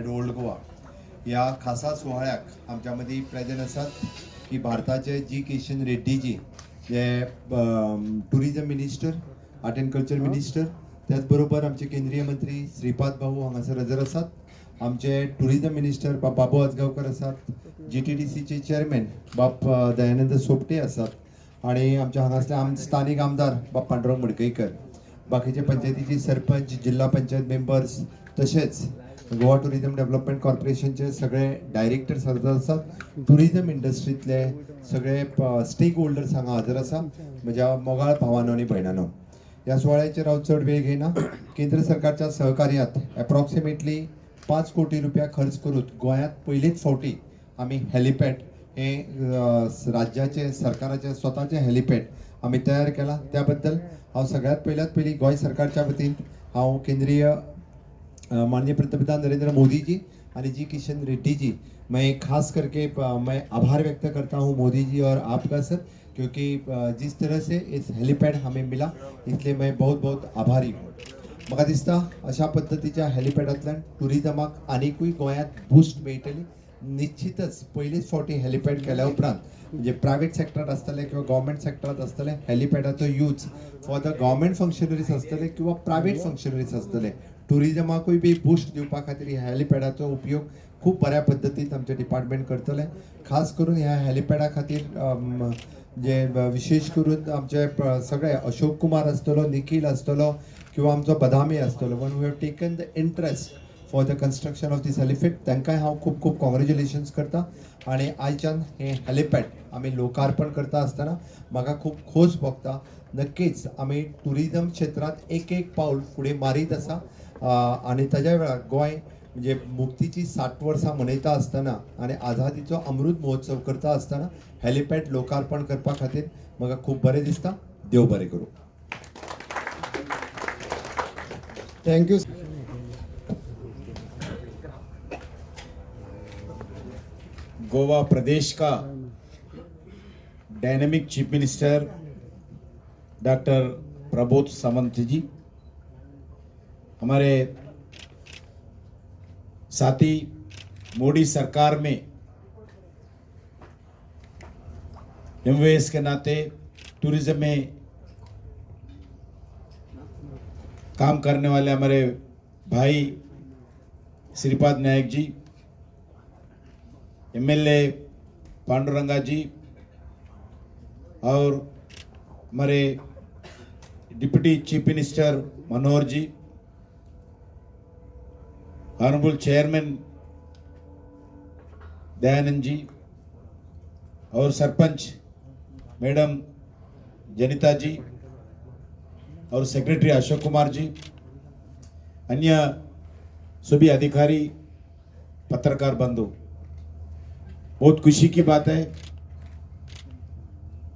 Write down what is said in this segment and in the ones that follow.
Eight old Goa ह्या खासा सुवाळ्याक आमच्या मदीं प्रेजेंट आसात की भारताचे जी किशन रेड्डी जी जे tourism minister, art and culture minister, त्याच बरोबर आमचे केंद्रीय मंत्री श्रीपाद भाऊ हांगासर हजर आसात. आमचे टुरिजम मिनिस्टर बाबू आजगांवकर आसात, GTDCचे चेअरमॅन बाब दयानंद सोपटे आसात आणि आमच्या हांगासले स्थानिक आमदार बाब पांडुरंग मडकईकर, बाकीचे पंचायतीचे सरपंच, जिल्हा पंचायत मेंबर्स, तसेच गोवा टुरिजम डेव्हलपमेंट कॉर्पोरेशनचे सगळे डायरेक्टर्स हजर आसात. टुरिजम इंडस्ट्रीतले सगळे स्टेक होल्डर्स हांगा हजर आसा. म्हज्या मोगाळ भावांनो आनी भयणांनो, ह्या सुवाळ्याचेर हांव चड वेळ घेयना. केंद्र सरकारच्या सहकार्यात एप्रॉक्सिमेटली 5 कोटी रुपया खर्च करून गोंयांत पयलीच फावटी आमी हेलिपॅड हे राज्याचे सरकाराचे स्वताचे हेलिपॅड आमी तयार केला. त्या बद्दल हांव सगळ्यात पयली गोंय सरकारच्या वतीन हांव केंद्रीय माननीय पंतप्रधान नरेंद्र मोदी जी और जी किशन रेड्डी जी, मैं खास करके मैं आभार व्यक्त करता हूँ मोदी जी और आपका सर, क्योंकि जिस तरह से इस हेलीपैड हमें मिला इसलिए मैं बहुत बहुत आभारी हूँ. म्हाका दिसता अशा पद्धतीच्या हेलिपॅडांतल्यान टुरिजमाक आनीकूय गोंयांत बूस्ट मेळटली. निश्चितच पयलीच फावटी हेलिपॅड केल्या उपरांत म्हणजे प्रायवेट सेक्टरात आसतले किंवा गव्हर्मेंट सेक्टरात आसतले हेलिपॅडाचो use for the government functionaries आसतले किंवा प्रायवेट फंक्शनरीज आसतले. टुरिजमाकूय बी बूस्ट दिवपा खातीर ह्या हेलिपॅडाचो उपयोग खूप बऱ्या पद्दतीन आमचे डिपार्टमेंट करतले. खास करून ह्या हेलिपॅडा खातीर जे विशेष करून आमचे सगळे अशोक कुमार आसतलो, निखिल आसतलो किंवा आमचो बदामी आसतलो, one who have taken the interest for the construction of this helipad, तांकांय हांव खूप खूप कॉंग्रॅच्युलेशन्स करता. आणि आयच्यान हे हेलिपॅड आमी लोकार्पण करता आसतना म्हाका खूप खोस भोगता. नक्कीच आमी टुरिजम क्षेत्रात एक एक पाऊल फुडें मारीत आसा. आणि ताज्या वेळार गोंय म्हणजे मुक्तीची 60 वर्सां मनयता आसतना आणि आझादीचो अमृत महोत्सव करता आसतना हेलिपॅड लोकार्पण करपा खातीर म्हाका खूप बरें दिसता. देव बरें करूं. थँक्यू. गोवा प्रदेश का dynamic chief minister doctor Prabodh Sawant ji, हमारे साथी मोदी सरकार में MOS के नाते टूरिज्म में काम करने वाले हमारे भाई श्रीपाद नायक जी, MLA पांडुरंगा जी और हमारे डिप्टी चीफ मिनिस्टर मनोहर जी, ऑनरेबल चेयरमैन दयानंद जी और सरपंच मैडम जनिता जी और सेक्रेटरी अशोक कुमार जी, अन्य सभी अधिकारी, पत्रकार बंधु, बहुत खुशी की बात है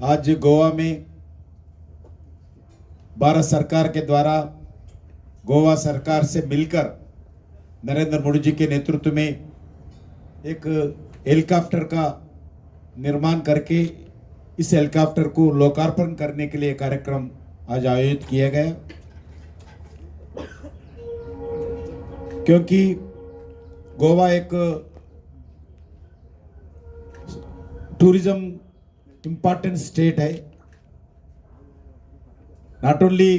आज गोवा में भारत सरकार के द्वारा गोवा सरकार से मिलकर नरेंद्र मोदी जी के नेतृत्व में एक हेलीकॉप्टर का निर्माण करके इस हेलीकॉप्टर को लोकार्पण करने के लिए कार्यक्रम आज आयोजित किया गया. क्योंकि गोवा एक टूरिज्म इंपॉर्टेंट स्टेट है. नॉट ओनली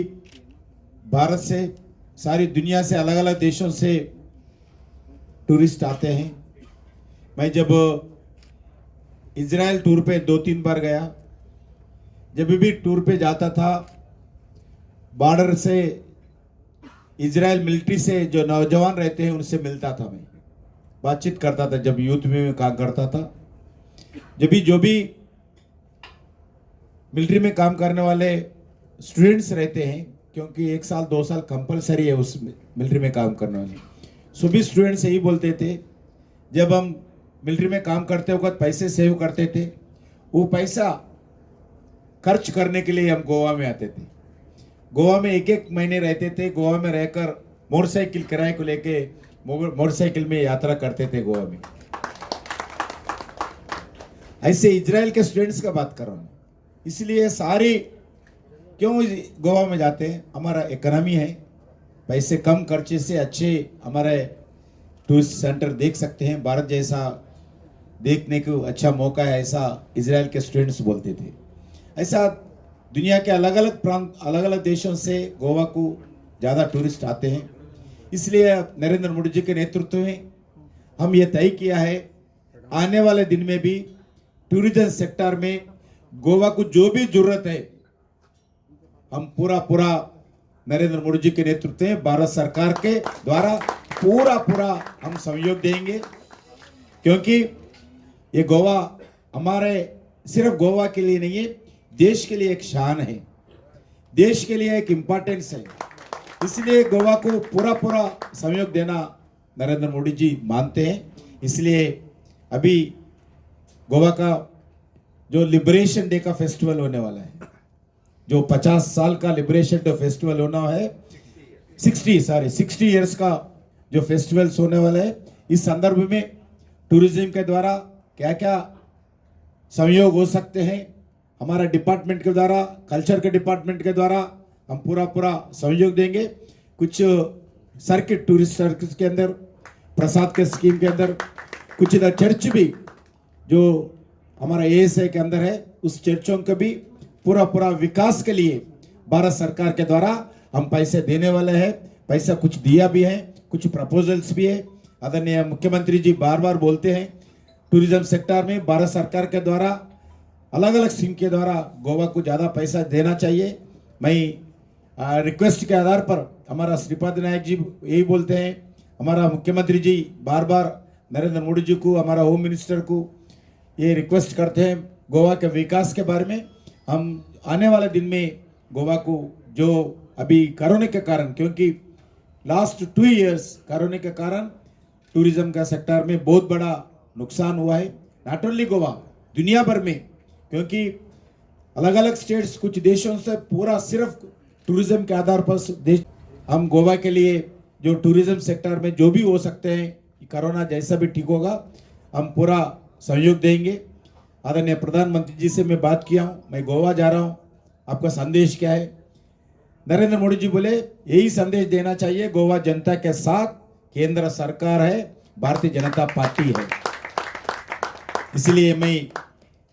भारत से, सारी दुनिया से, अलग अलग देशों से टूरिस्ट आते हैं. मैं जब इजराइल टूर पे 2-3 बार गया, जब भी टूर पे जाता था बॉर्डर से इजराइल मिलिट्री से जो नौजवान रहते हैं उनसे मिलता था, मैं बातचीत करता था. जब यूथ में काम करता था, जब भी जो भी मिलिट्री में काम करने वाले स्टूडेंट्स रहते हैं, क्योंकि 1 साल 2 साल कंपलसरी है उस मिलिट्री में काम करने वाले, सभी स्टूडेंट्स यही बोलते थे. जब हम मिलिट्री में काम करते वक्त पैसे सेव करते थे, वो पैसा खर्च करने के लिए हम गोवा में आते थे. गोवा में 1-1 महीने रहते थे. गोवा में रहकर मोटरसाइकिल किराए को लेके मोटरसाइकिल में यात्रा करते थे गोवा में. ऐसे इजराइल के स्टूडेंट्स का बात कर रहा हूं. इसलिए सारी क्यों गोवा में जाते हैं, हमारा इकोनॉमी है, पैसे कम खर्चे से अच्छे हमारे टूरिस्ट सेंटर देख सकते हैं। भारत जैसा देखने को अच्छा मौका है, ऐसा इजराइल के स्टूडेंट्स बोलते थे। ऐसा दुनिया के अलग अलग प्रांत, अलग अलग देशों से गोवा को ज़्यादा टूरिस्ट आते हैं। इसलिए नरेंद्र मोदी जी के नेतृत्व में हम ये तय किया है, आने वाले दिन में भी टूरिज्म सेक्टर में गोवा को जो भी जरूरत है, हम पूरा नरेंद्र मोदी जी के नेतृत्व में भारत सरकार के द्वारा पूरा हम सहयोग देंगे। क्योंकि ये गोवा हमारे सिर्फ गोवा के लिए नहीं है, देश के लिए एक शान है, देश के लिए एक इम्पोर्टेंस है। इसलिए गोवा को पूरा सहयोग देना नरेंद्र मोदी जी मानते हैं। इसलिए अभी गोवा का जो लिबरेशन डे का फेस्टिवल होने वाला है, जो 50 साल का लिबरेशन डे फेस्टिवल होना है, 60 इयर्स का जो फेस्टिवल्स होने वाला है, इस संदर्भ में टूरिज्म के द्वारा क्या क्या सहयोग हो सकते हैं, हमारा डिपार्टमेंट के द्वारा, कल्चर के डिपार्टमेंट के द्वारा हम पूरा सहयोग देंगे। कुछ सर्किट, टूरिस्ट सर्किट के अंदर, प्रसाद के स्कीम के अंदर, कुछ इधर चर्च भी जो हमारा एएसआई के अंदर है, उस चर्चों का भी पूरा विकास के लिए भारत सरकार के द्वारा हम पैसे देने वाले हैं। पैसा कुछ दिया भी है, कुछ प्रपोजल्स भी है। आदरणीय मुख्यमंत्री जी बार बोलते हैं, टूरिज्म सेक्टर में भारत सरकार के द्वारा अलग अलग स्कीम के द्वारा गोवा को ज़्यादा पैसा देना चाहिए। मैं रिक्वेस्ट के आधार पर हमारा श्रीपद नायक जी यही बोलते हैं, हमारा मुख्यमंत्री जी बार नरेंद्र मोदी जी को, हमारा होम मिनिस्टर को ये रिक्वेस्ट करते हैं, गोवा के विकास के बारे में हम आने वाले दिन में गोवा को, जो अभी कोरोना के कारण, क्योंकि लास्ट 2 इयर्स कोरोना के कारण टूरिज्म का सेक्टर में बहुत बड़ा नुकसान हुआ है। नॉट ओनली गोवा, दुनिया भर में, क्योंकि अलग अलग स्टेट्स, कुछ देशों से पूरा सिर्फ टूरिज्म के आधार पर देश, हम गोवा के लिए जो टूरिज्म सेक्टर में जो भी हो सकते हैं, कोरोना जैसा भी ठीक होगा, हम पूरा सहयोग देंगे। आदरणीय प्रधानमंत्री जी से मैं बात किया हूँ, मैं गोवा जा रहा हूँ, आपका संदेश क्या है? नरेंद्र मोदी जी बोले यही संदेश देना चाहिए, गोवा जनता के साथ केंद्र सरकार है, भारतीय जनता पार्टी है। इसलिए मैं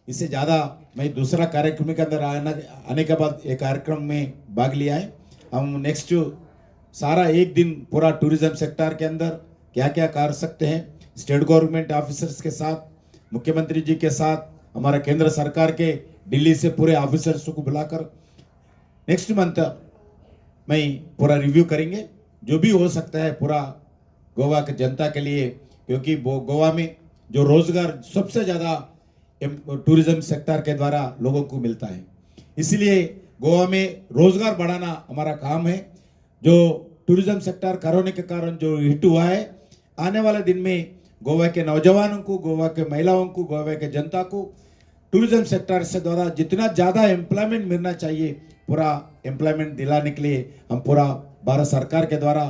इससे ज़्यादा, मैं दूसरा कार्यक्रम के अंदर आने के बाद एक कार्यक्रम में भाग लिया है। हम नेक्स्ट सारा एक दिन पूरा टूरिज्म सेक्टर के अंदर क्या क्या कर सकते हैं, स्टेट गवर्नमेंट ऑफिसर्स के साथ, मुख्यमंत्री जी के साथ, हमारा केंद्र सरकार के दिल्ली से पूरे ऑफिसर्स को बुलाकर नेक्स्ट मंथ मैं पूरा रिव्यू करेंगे, जो भी हो सकता है पूरा गोवा के जनता के लिए। क्योंकि वो गोवा में जो रोजगार सबसे ज़्यादा टूरिज्म सेक्टर के द्वारा लोगों को मिलता है, इसलिए गोवा में रोजगार बढ़ाना हमारा काम है। जो टूरिज्म सेक्टर कोरोना के कारण जो हिट हुआ है, आने वाले दिन में गोवा के नौजवानों को, गोवा के महिलाओं को, गोवा के जनता को टूरिज्म सेक्टर से द्वारा जितना ज़्यादा एम्प्लॉयमेंट मिलना चाहिए, पूरा एम्प्लॉयमेंट दिलाने के लिए हम पूरा भारत सरकार के द्वारा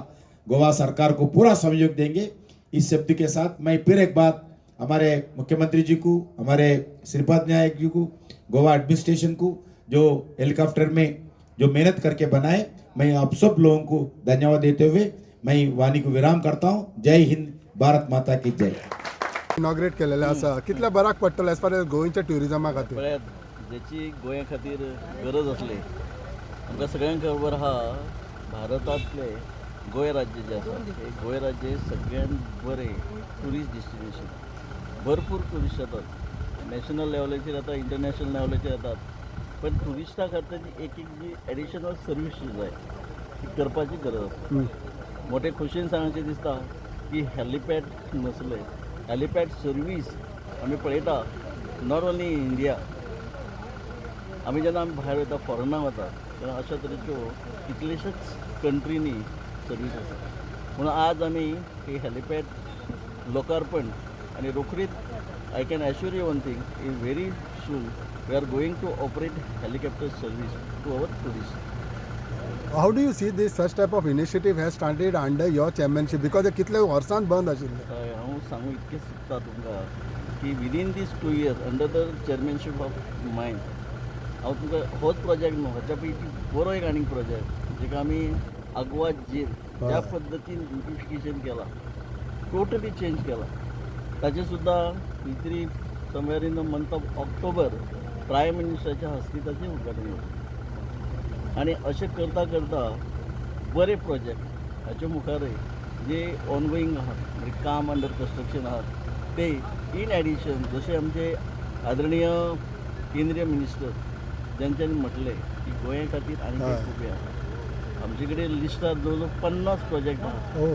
गोवा सरकार को पूरा सहयोग देंगे। इस शब्द के साथ मैं फिर एक बात हमारे मुख्यमंत्री जी को, हमारे श्रीपद नायक जी को, गोवा एडमिनिस्ट्रेशन को, जो हेलीकॉप्टर में जो मेहनत करके बनाए, मैं आप सब लोगों को धन्यवाद देते हुए मैं वाणी को विराम करता हूँ। जय हिंद, भारत माता की जय। इनॉग्रेट केलेलें आसा, कितले बराक पडटलें एज फार एज गोंयच्या टुरिजमा खातीर? पळयात, जेची गोंया खातीर गरज आसली, आमकां सगळ्यांक खबर आहा, भारतांतले गोंय राज्य जें आसा, हे गोंय राज्य हे सगळ्यांत बरें ट्युरिस्ट डेस्टिनेशन. भरपूर ट्युरिस्ट येतात, नॅशनल लेवलाचेर येतात, इंटरनॅशनल लेवलाचेर येतात. पण ट्युरिस्टां खातीर एक जी एडिशनल सर्वीस जाय ती करपाची गरज आसा. मोठे खोशयेन सांगचें दिसता की हॅलिपॅड नसलें, हॅलिपॅड सर्वीस आमी पळयता नॉट ओन्ली इन इंडिया. आमी जेन्ना भायर वयता, फॉरेनाक वता, तेन्ना अशा तरेच्यो कितलेशेच कंट्रीनी सर्वीस आसा. म्हणून आज आमी ही हॅलिपॅड लोकार्पण आनी रोखडीच I can assure you one thing, in very soon we are going to operate helicopter service to our tourist. How do you see this such type of initiative has started under your championship? Because कितले वर्सान बंद आशिल्ले. हांव सांगू इतकें सोदता तुमकां की within this 2 years under the chairmanship of मायन हांव तुमकां होच प्रोजेक्ट न्हू, हाच्या पैकी बरो एक आनीक प्रोजेक्ट जेका आमी आगवा जेल त्या पद्दतीन ब्युटिफिकेशन केलां. टोटली चेंज केला. ताचे सुद्धा कितें somewhere in the month of October prime मिनिस्टराच्या हस्ते ताचें उद्घाटन जालें. आनी अशें करता करता बरे प्रोजेक्ट हाचे मुखारय जे ऑनगोईंग आहात म्हणजे काम अंडर कन्स्ट्रक्शन आहात ते इन एडिशन जसे आमचे आदरणीय केंद्रीय मिनिस्टर ज्यांच्यांनी म्हटले की गोंया खातीर आनी हय. खूब आसा. आमचे कडेन लिस्टार जवळ जवळ 50 प्रोजेक्ट आहात. ओ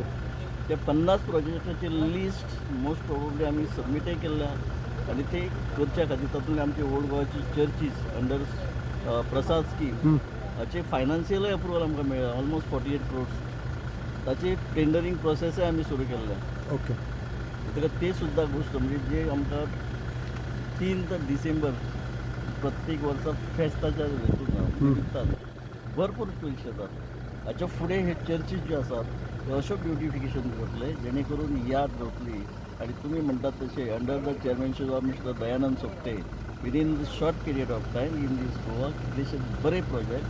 ते 50 प्रोजेक्टाची लिस्ट मोस्ट प्रोबेबली आमी सबमिटय केल्ले आहा आनी ते करच्या खातीर तातूंतले आमचे ओल्ड गोवाची चर्चीस अंडर प्रसाद स्कीम हाचे फायनान्शियलय अप्रुवल आमकां मेळ्ळा ऑलमोस्ट 48 crores. ताची टेंडरींग प्रोसेसय आमी सुरू केल्ले. ओके म्हणटकच ते सुद्दां गोश्ट म्हणजे जे आमकां 3 डिसेंबर प्रत्येक वर्सा फेस्ताच्या हेतून दितात भरपूर टुरिस्ट येतात. हाच्या फुडें हे चर्चीस ज्यो आसात ते अश्यो ब्युटिफिकेशन करतले जेणे करून याद जातली. आनी तुमी म्हणटात तशें under the chairmanship of mister Dayanand Sopte within the short period of time in this Goa कितलेशे बरे प्रोजेक्ट